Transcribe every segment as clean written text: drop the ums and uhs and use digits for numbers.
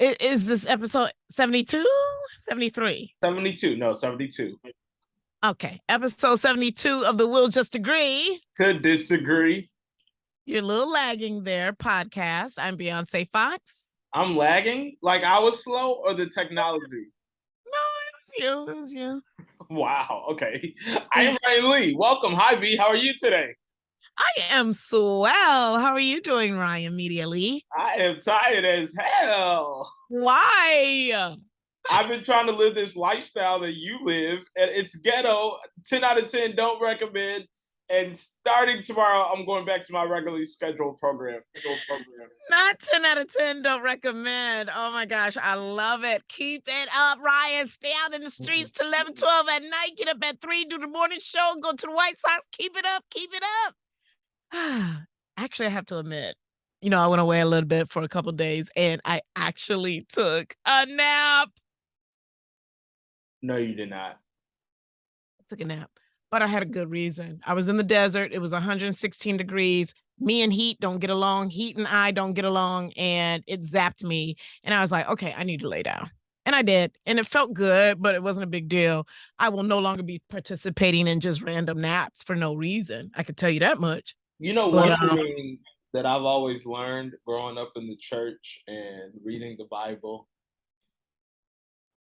Is this episode 72? 73? 72. No, 72. Okay. Episode 72 of the We'll Just Agree to Disagree. You're a little lagging there, podcast. I'm Beyonce Fox. I'm lagging? Like I was slow or the technology? No, it was you. Wow. Okay. I am Ryan Lee. Welcome. Hi, B. How are you today? I am swell. How are you doing, Ryan Media Lee? I am tired as hell. Why? I've been trying to live this lifestyle that you live, and it's ghetto. 10 out of 10, don't recommend. And starting tomorrow, I'm going back to my regularly scheduled program. Not 10 out of 10, don't recommend. Oh my gosh, I love it. Keep it up, Ryan. Stay out in the streets till 11, 12 at night. Get up at 3, do the morning show, go to the White Sox. Keep it up, keep it up. Actually, I have to admit, I went away a little bit for a couple of days, and I actually took a nap. No, you did not. I took a nap. But I had a good reason. I was in the desert. It was 116 degrees. Me and heat don't get along. Heat and I don't get along. And it zapped me. And I was like, okay, I need to lay down. And I did. And it felt good, but it wasn't a big deal. I will no longer be participating in just random naps for no reason. I could tell you that much. You know, one thing that I've always learned growing up in the church and reading the Bible,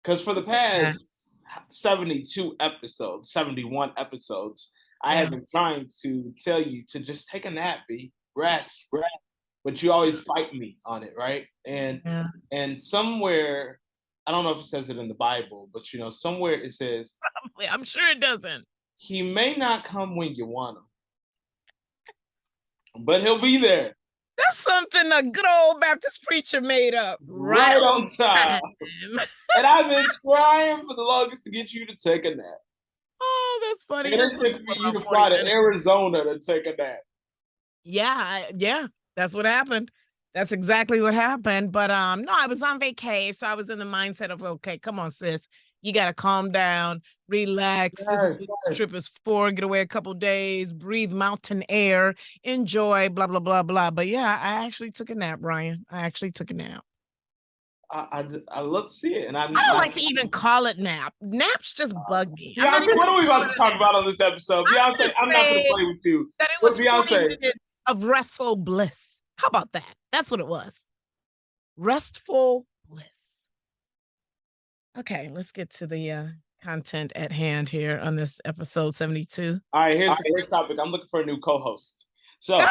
because for the past 72 episodes, 71 episodes, I have been trying to tell you to just take a nap, B. Rest. But you always fight me on it, right? And somewhere, I don't know if it says it in the Bible, but somewhere it says, probably, I'm sure it doesn't. He may not come when you want him, but he'll be there. That's something a good old Baptist preacher made up. Right on time. And I've been trying for the longest to get you to take a nap. Oh, that's funny. And it took for you to fly to Arizona to take a nap. Yeah, that's what happened. That's exactly what happened. But no, I was on vacation, so I was in the mindset of, okay, come on, sis. You got to calm down, relax. This is what this trip is for. Get away a couple days, breathe mountain air, enjoy, blah, blah, blah, blah. But yeah, I actually took a nap, Ryan. I actually took a nap. I love to see it. And I don't like to even call it nap. Naps just bug me. Beyonce, what are we about to talk about on this episode? Beyonce, I'm not going to play with you. That it was 40 minutes of restful bliss. How about that? That's what it was. Restful bliss. Okay, let's get to the content at hand here on this episode 72. All right, here's the first topic. I'm looking for a new co-host. So, you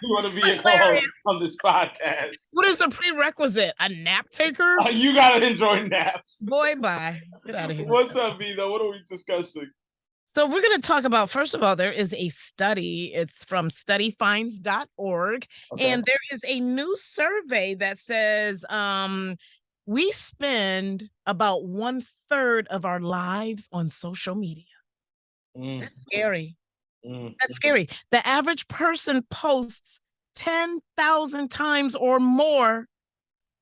want to be a co-host on this podcast? What is a prerequisite? A nap taker? You got to enjoy naps. Boy, bye. Get out of here. What's up, B, though? What are we discussing? So we're going to talk about, first of all, there is a study. It's from studyfinds.org. Okay. And there is a new survey that says we spend about 1/3 of our lives on social media. That's scary. That's scary. The average person posts 10,000 times or more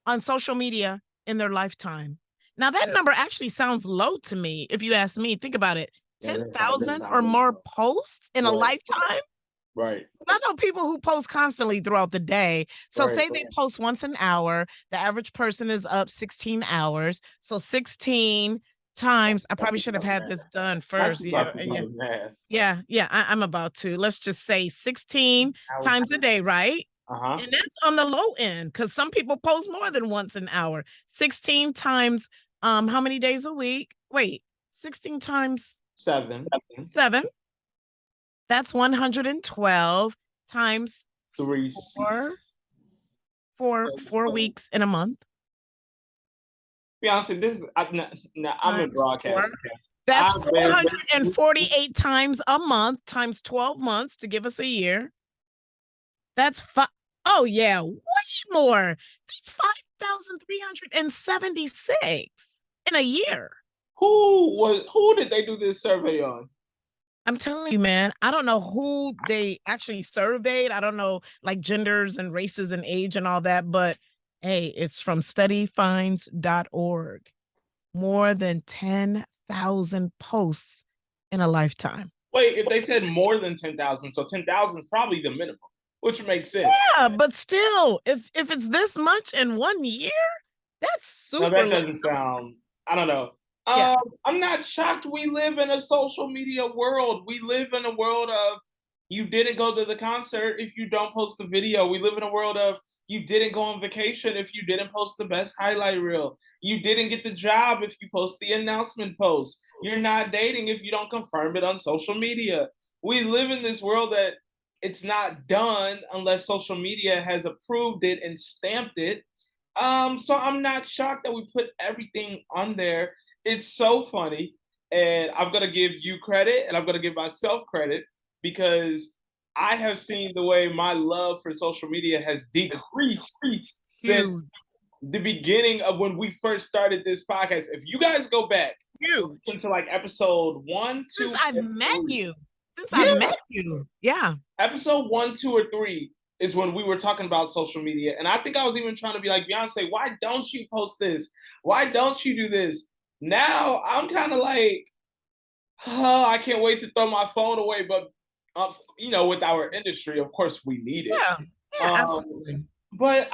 on social media in their lifetime. Now, that number actually sounds low to me. If you ask me, think about it. 10,000 or more posts in a lifetime? Right. I know people who post constantly throughout the day. So say they post once an hour. The average person is up 16 hours. So 16 times, I probably should have had this done first. Yeah. I'm about to. Let's just say 16 times a day, right? And that's on the low end because some people post more than once an hour. 16 times, how many days a week? Wait, 16 times 7. That's 112 times 3. 4 weeks in a month. Beyonce, this is I'm in broadcast. That's 448 times a month times 12 months to give us a year. That's oh yeah, way more. That's 5,376 in a year. Who did they do this survey on? I'm telling you, man, I don't know who they actually surveyed. I don't know like genders and races and age and all that, but hey, it's from studyfinds.org. More than 10,000 posts in a lifetime. Wait, if they said more than 10,000, so 10,000 is probably the minimum. which makes sense. Yeah, but still, if it's this much in 1 year, that's No, super that low. doesn't sound. I don't know. Yeah. I'm not shocked. We live in a social media world. We live in a world of you didn't go to the concert if you don't post the video. We live in a world of you didn't go on vacation if you didn't post the best highlight reel. You didn't get the job if you post the announcement post. You're not dating if you don't confirm it on social media. We live in this world that it's not done unless social media has approved it and stamped it. So I'm not shocked that we put everything on there. It's so funny. And I'm gonna give you credit and I'm gonna give myself credit because I have seen the way my love for social media has decreased since Huge, the beginning of when we first started this podcast. If you guys go back and listen huge. to like episode one, Since two, I've and met three. you. Since I've Yeah, met you. Yeah. episode one, two, or three is when we were talking about social media. And I think I was even trying to be like, Beyonce, why don't you post this? Why don't you do this? Now I'm kind of like, oh, I can't wait to throw my phone away. But, with our industry, of course, we need it. Yeah. Yeah, Um, absolutely. but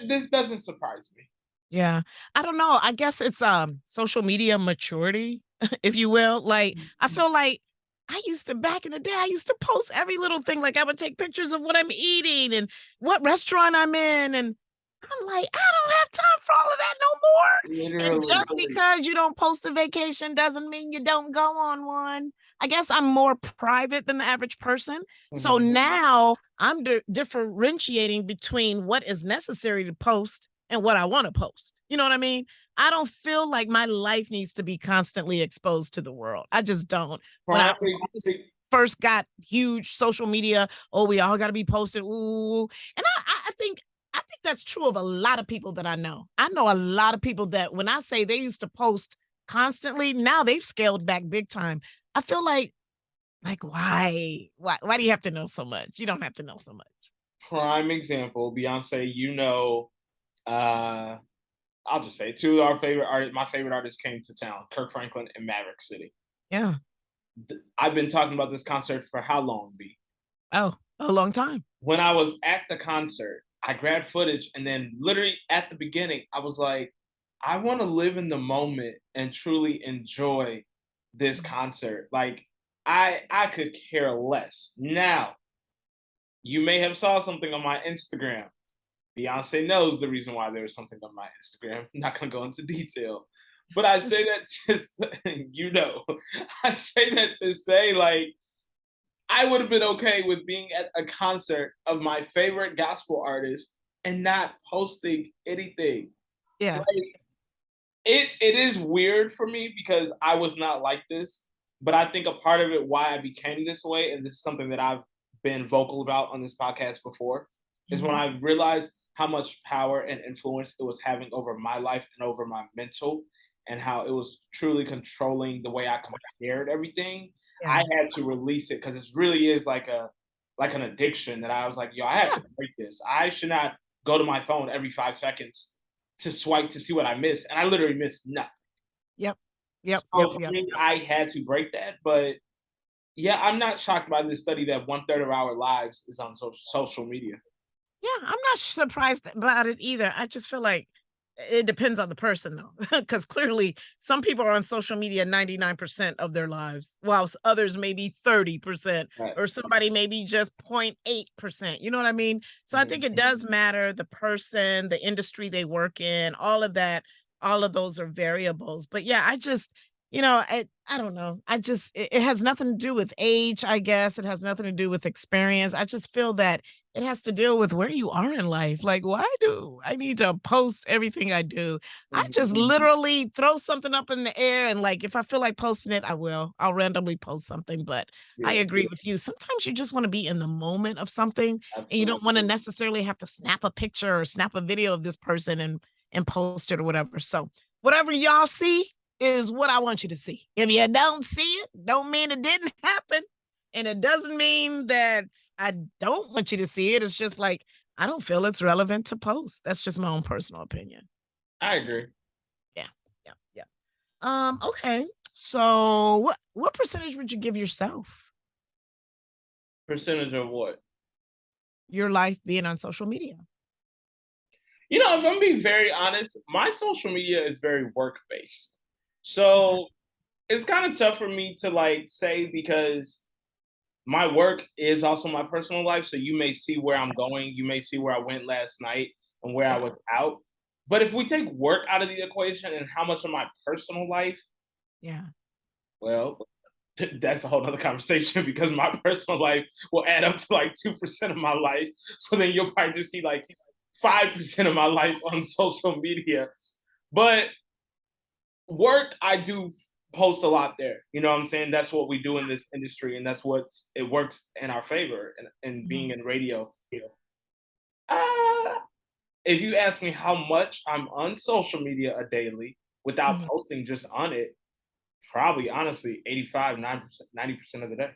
this doesn't surprise me. Yeah. I don't know. I guess it's social media maturity, if you will. Like I feel like I used to back in the day, I used to post every little thing. Like I would take pictures of what I'm eating and what restaurant I'm in. And I'm like, I don't have time for all of that no more. And Literally. just because you don't post a vacation doesn't mean you don't go on one. I guess I'm more private than the average person. So Mhm. now I'm differentiating between what is necessary to post and what I want to post. You know what I mean? I don't feel like my life needs to be constantly exposed to the world. I just don't. Prime, When I first got huge social media, oh, we all got to be posted. Ooh, and I think that's true of a lot of people that I know. I know a lot of people that when I say they used to post constantly, now they've scaled back big time. I feel like why? Why do you have to know so much? You don't have to know so much. prime example, Beyonce, uh, I'll just say two of our favorite artists, my favorite artists came to town, Kirk Franklin and Maverick City. Yeah. I've been talking about this concert for how long, B? Oh, a long time. When I was at the concert, I grabbed footage and then literally at the beginning, I was like, I want to live in the moment and truly enjoy this concert. Like I could care less. Now, you may have saw something on my Instagram. Beyonce knows the reason why there was something on my Instagram. I'm not gonna go into detail. But I say that to I say that to say like I would have been okay with being at a concert of my favorite gospel artist and not posting anything. Yeah. Like it is weird for me because I was not like this, but I think a part of it why I became this way, and this is something that I've been vocal about on this podcast before, is when Mhm. I realized how much power and influence it was having over my life and over my mental, and how it was truly controlling the way I compared everything. I Yeah. had to release it because it really is like an addiction that I was like, yo, I have Yeah. to break this. I should not go to my phone every 5 seconds to swipe to see what I missed, and I literally missed nothing. Yep. Yep. So Yep. for Yep. me, I had to break that. But yeah, I'm not shocked by this study that one third of our lives is on social media. Yeah, I'm not surprised about it either. I just feel like it depends on the person though, because clearly some people are on social media 99% of their lives, whilst others maybe 30%, Right. or somebody maybe just 0.8%. You know what I mean? So I think Mhm. it does matter the person, the industry they work in, all of that, all of those are variables. But yeah, I don't know. It has nothing to do with age, I guess. It has nothing to do with experience. I just feel that it has to deal with where you are in life. Like, why do I need to post everything I do? I just Mhm. literally throw something up in the air and like if I feel like posting it, I will. I'll randomly post something. But I Yeah, agree with you. Sometimes you just want to be in the moment of something and you don't absolutely. want to necessarily have to snap a picture or snap a video of this person and post it or whatever. So whatever y'all see is what I want you to see. If you don't see it, don't mean it didn't happen. And it doesn't mean that I don't want you to see it. It's just like I don't feel it's relevant to post. That's just my own personal opinion. I agree. Yeah. Yeah. Yeah. Okay. So what percentage would you give yourself? Percentage of what? your life being on social media? You know, if I'm being very honest, my social media is very work based. Okay. So it's kind of tough for me to like say because my work is also my personal life. So you may see where I'm going, you may see where I went last night and where I Yeah. was out. But if we take work out of the equation and how much of my personal life, Yeah. well, that's a whole other conversation because my personal life will add up to like 2% of my life. So then you'll probably just see like 5% of my life on social media. But work, I do post a lot there. You know what I'm saying? That's what we do in this industry, and that's what's it works in our favor. And being Mhm. in radio, uh, if you ask me how much I'm on social media a daily without Mhm. posting just on it, probably honestly 85, 9%, 90% of the day.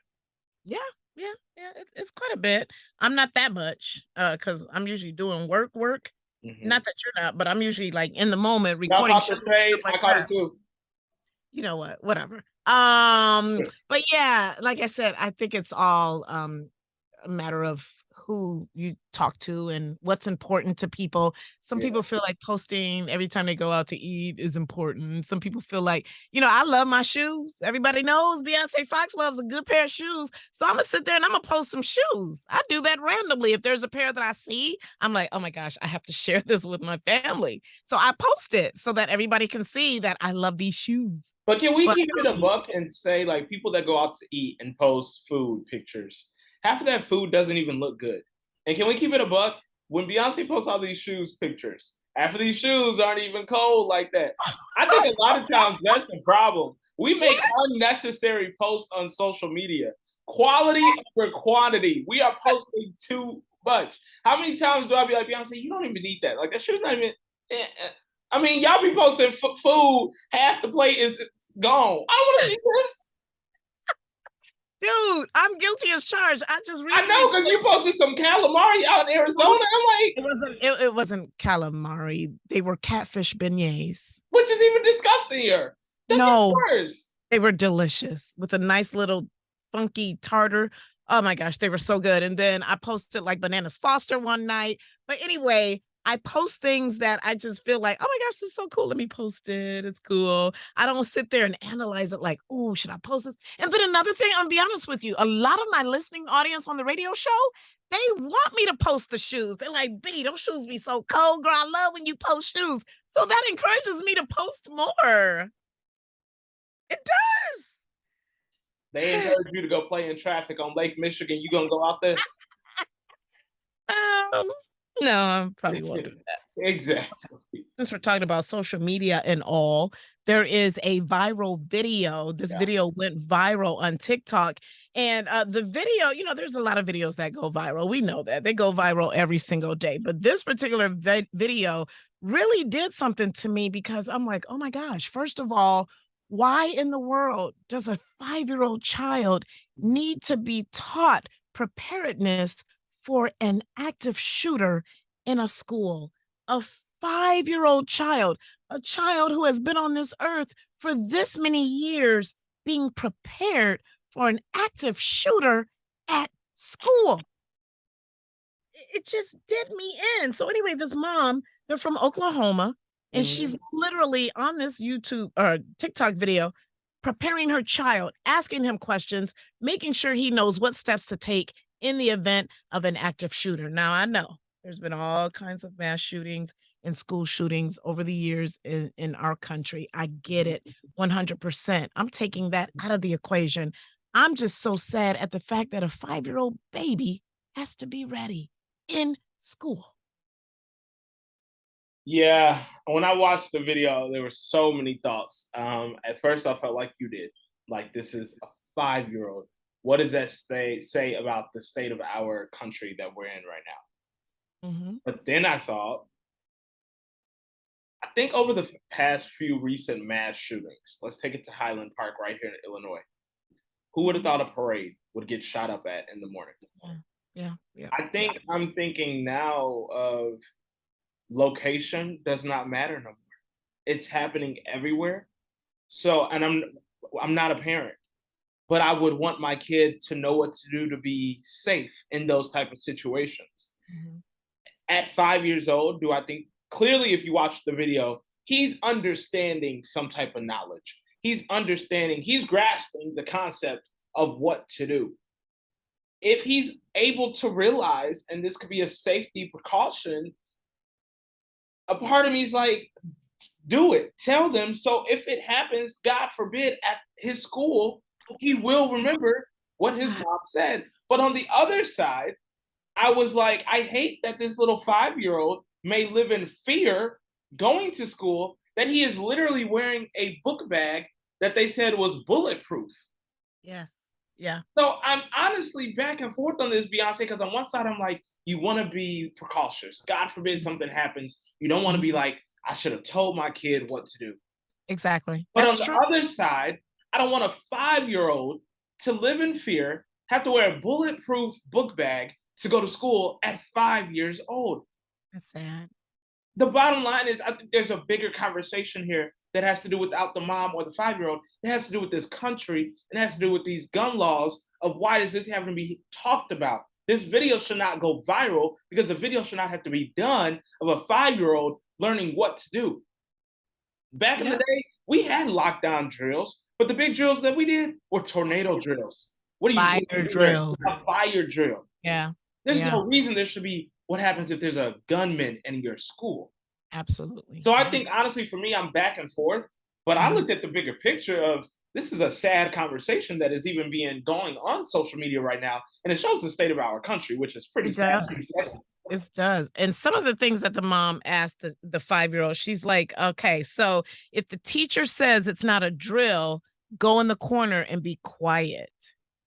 Yeah, yeah, yeah. It's quite a bit. I'm not that much, because I'm usually doing work. Hmm. Not that you're not, but I'm usually like in the moment Y'all recording caught shows the and trade. stuff like I caught it that. too. You know what? Whatever. But yeah, like I said, I think it's all a matter of who you talk to and what's important to people. Some Yeah. people feel like posting every time they go out to eat is important. Some people feel like, I love my shoes. Everybody knows Beyonce Fox loves a good pair of shoes. So I'm gonna sit there and I'm gonna post some shoes. I do that randomly. If there's a pair that I see, I'm like, oh my gosh, I have to share this with my family. So I post it so that everybody can see that I love these shoes. But can we But keep it a buck and say like people that go out to eat and post food pictures, half of that food doesn't even look good. And can we keep it a buck? When Beyonce posts all these shoes pictures, half of these shoes aren't even cold like that. I think a lot of times that's the problem. We make unnecessary posts on social media. Quality over quantity. We are posting too much. How many times do I be like, Beyonce, you don't even need that. Like that shoe's not even. I mean, y'all be posting food. Half the plate is gone. I don't want to see this. dude, I'm guilty as charged. I just I recently know because you posted some calamari out in Arizona. I'm like, it wasn't calamari. They were catfish beignets. which is even disgusting here. That's even No, worse. they were delicious with a nice little funky tartar. Oh my gosh, they were so good. And then I posted like bananas Foster one night. But anyway, I post things that I just feel like, oh my gosh, this is so cool. Let me post it. It's cool. I don't sit there and analyze it like, oh, should I post this? And then another thing, I'm gonna be honest with you, a lot of my listening audience on the radio show, they want me to post the shoes. They're like, B, those shoes be so cold, girl. I love when you post shoes. So that encourages me to post more. It They does. encourage you to go play in traffic on Lake Michigan. You gonna go out there? Um, no, I probably won't do that. Exactly. Since we're talking about social media and all, there is a viral video. This Yeah. video went viral on TikTok. And the video, there's a lot of videos that go viral. We know that they go viral every single day. But this particular video really did something to me because I'm like, oh my gosh, first of all, why in the world does a 5-year-old child need to be taught preparedness for an active shooter in a school? A 5-year-old child, a child who has been on this earth for this many years, being prepared for an active shooter at school. It just did me in. So anyway, this mom, they're from Oklahoma, and she's Mhm. literally on this YouTube or TikTok video preparing her child, asking him questions, making sure he knows what steps to take in the event of an active shooter. Now, I know there's been all kinds of mass shootings and school shootings over the years in our country. I get it 100%. I'm taking that out of the equation. I'm just so sad at the fact that a 5-year-old baby has to be ready in school. Yeah, when I watched the video, there were so many thoughts. At first, I felt like you did. Like, this is a 5-year-old. What does that say about the state of our country that we're in right now? Mhm. But then I thought, I think over the past few recent mass shootings, let's take it to Highland Park right here in Illinois. Who would have Mhm. thought a parade would get shot up at in the morning? Yeah. Yeah. Yeah. I Yeah. think I'm thinking now of location does not matter no more. It's happening everywhere. So, and I'm not a parent. but I would want my kid to know what to do to be safe in those type of situations. Mhm. At 5 years old, do I think clearly if you watch the video, he's understanding some type of knowledge. He's understanding, he's grasping the concept of what to do. If he's able to realize, and this could be a safety precaution, a part of me is like, do it. Tell them. So if it happens, God forbid, at his school, he will remember what his mom said. But on the other side, I was like, I hate that this little 5-year-old may live in fear going to school, that he is literally wearing a book bag that they said was bulletproof. Yes. Yeah. So I'm honestly back and forth on this, Beyonce, because on one side I'm like, you want to be precautious. God forbid something happens. You don't want to Mhm. be like, I should have told my kid what to do. Exactly. But on That's the true. other side, I don't want a 5-year-old to live in fear, have to wear a bulletproof book bag to go to school at 5 years old. That's sad. The bottom line is, I think there's a bigger conversation here that has to do without the mom or the 5-year-old. It has to do with this country. It has to do with these gun laws of why does this have to be talked about? This video should not go viral because the video should not have to be done of a 5-year-old learning what to do. Back in the Yeah. day, we had lockdown drills, but the big drills that we did were tornado drills. What do Fire you do there? A drills. fire drill. Yeah. There's Yeah. no reason there should be what happens if there's a gunman in your school. Absolutely. So I Yeah. think honestly, for me, I'm back and forth. But I Mhm. looked at the bigger picture of this is a sad conversation that is even being going on social media right now, and it shows the state of our country, which is pretty It sad. does. It does. And some of the things that the mom asked the 5-year-old, she's like, okay, so if the teacher says it's not a drill, go in the corner and be quiet.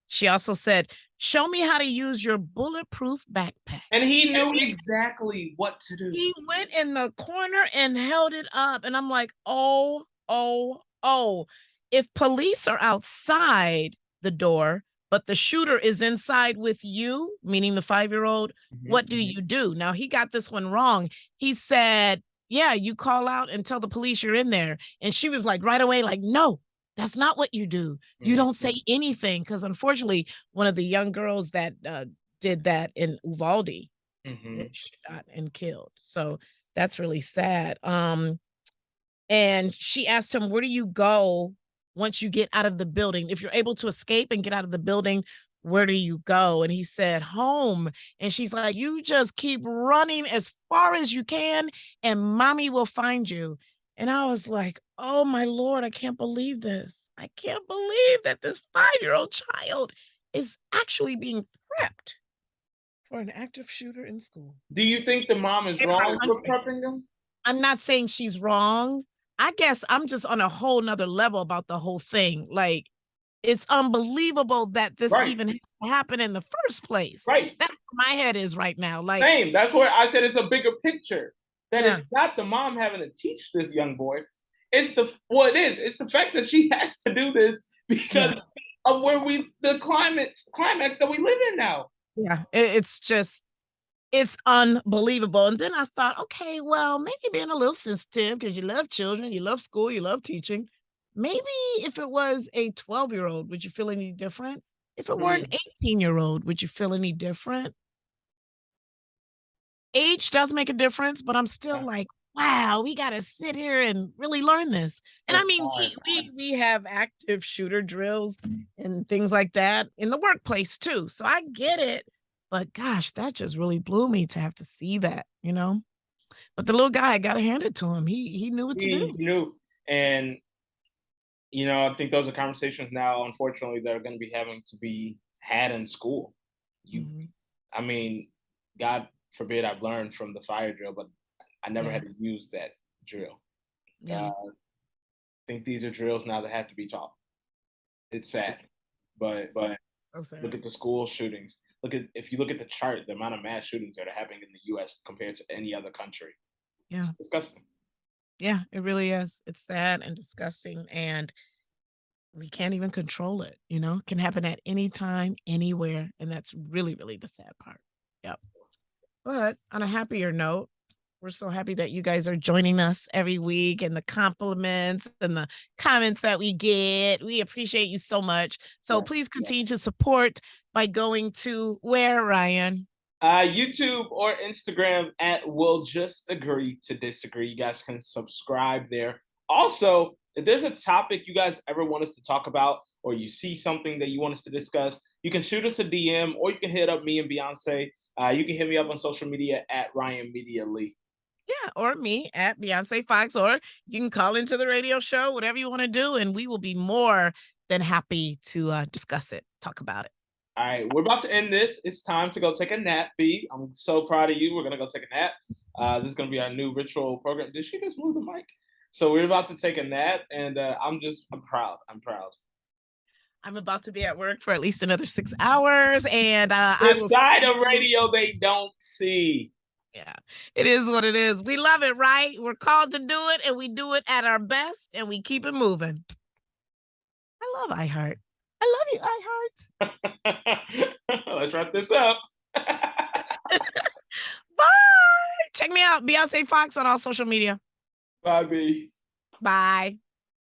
She also said, show me how to use your bulletproof backpack. And he And knew exactly what to do. he went in the corner and held it up. And I'm like, oh, oh, oh. If police are outside the door, but the shooter is inside with you, meaning the 5-year-old, Mhm. what do you do? Now, he got this one wrong. He said, yeah, you call out and tell the police you're in there. And she was like, right away, like, no, that's not what you do. You Mhm. don't say anything. Because unfortunately, one of the young girls that did that in Uvalde was Mhm. shot and killed. So that's really sad. And she asked him, "Where do you go once you get out of the building? If you're able to escape and get out of the building, where do you go?" And he said, "Home." And she's like, "You just keep running as far as you can, and mommy will find you." And I was like, "Oh my Lord, I can't believe this. I can't believe that this 5-year-old child is actually being prepped for an active shooter in school." Do you think the mom is In our wrong for country. prepping them? I'm not saying she's wrong. I guess I'm just on a whole nother level about the whole thing. Like, it's unbelievable that this Right. even has to happen in the first place. Right. That's where my head is right now. Like, Same. That's where I said it's a bigger picture. That yeah, it's not the mom having to teach this young boy. It's the well, it is. It's the fact that she has to do this yeah, because of where we the climax that we live in now. yeah. It's just it's unbelievable. And then I thought, okay, well, maybe being a little sensitive because you love children, you love school, you love teaching. Maybe if it was a 12-year-old, would you feel any different? If it were an Mm, 18-year-old, would you feel any different? Age does make a difference, but I'm still yeah, like, wow, we gotta sit here and really learn this. And I that's mean, hard. we have active shooter drills and things like that in the workplace too. So I get it. But gosh, that just really blew me to have to see that, you know? But the little guy got to hand it to him. He knew what to He do. knew, and I think those are conversations now, unfortunately, that are going to be having to be had in school. You, Mhm. I mean, God forbid I've learned from the fire drill, but I never Yeah. had to use that drill. Yeah. I think these are drills now that have to be taught. It's sad, but So look sad. at the school shootings. Look at if you look at the chart, the amount of mass shootings that are happening in the U.S. compared to any other country. It's Yeah. disgusting. Yeah, it really is. It's sad and disgusting, and we can't even control it, you know? It can happen at any time, anywhere, and that's really, really the sad part. Yep. But on a happier note, We're so happy that you guys are joining us every week and the compliments and the comments that we get. We appreciate you so much. So Yeah. please Yeah. continue to support by going to where, Ryan? YouTube or Instagram at Will Just Agree to Disagree. You guys can subscribe there. Also, if there's a topic you guys ever want us to talk about, or you see something that you want us to discuss, you can shoot us a DM, or you can hit up me and Beyonce. You can hit me up on social media at Ryan Media Lee. Yeah, or me at Beyonce Fox, or you can call into the radio show, whatever you want to do, and we will be more than happy to discuss it, talk about it. All right, we're about to end this. It's time to go take a nap, B. I'm so proud of you. We're gonna go take a nap. This is gonna be our new ritual program. Did she just move the mic? So we're about to take a nap, and I'm proud. I'm proud. I'm about to be at work for at least another 6 hours, and I The will see side of you. radio they don't see. Yeah, it is what it is. We love it, right? We're called to do it, and we do it at our best, and we keep it moving. I love iHeart. I love you, iHeart. Let's wrap this up. Bye. Check me out, Beyonce Fox on all social media. Bye, B. Bye.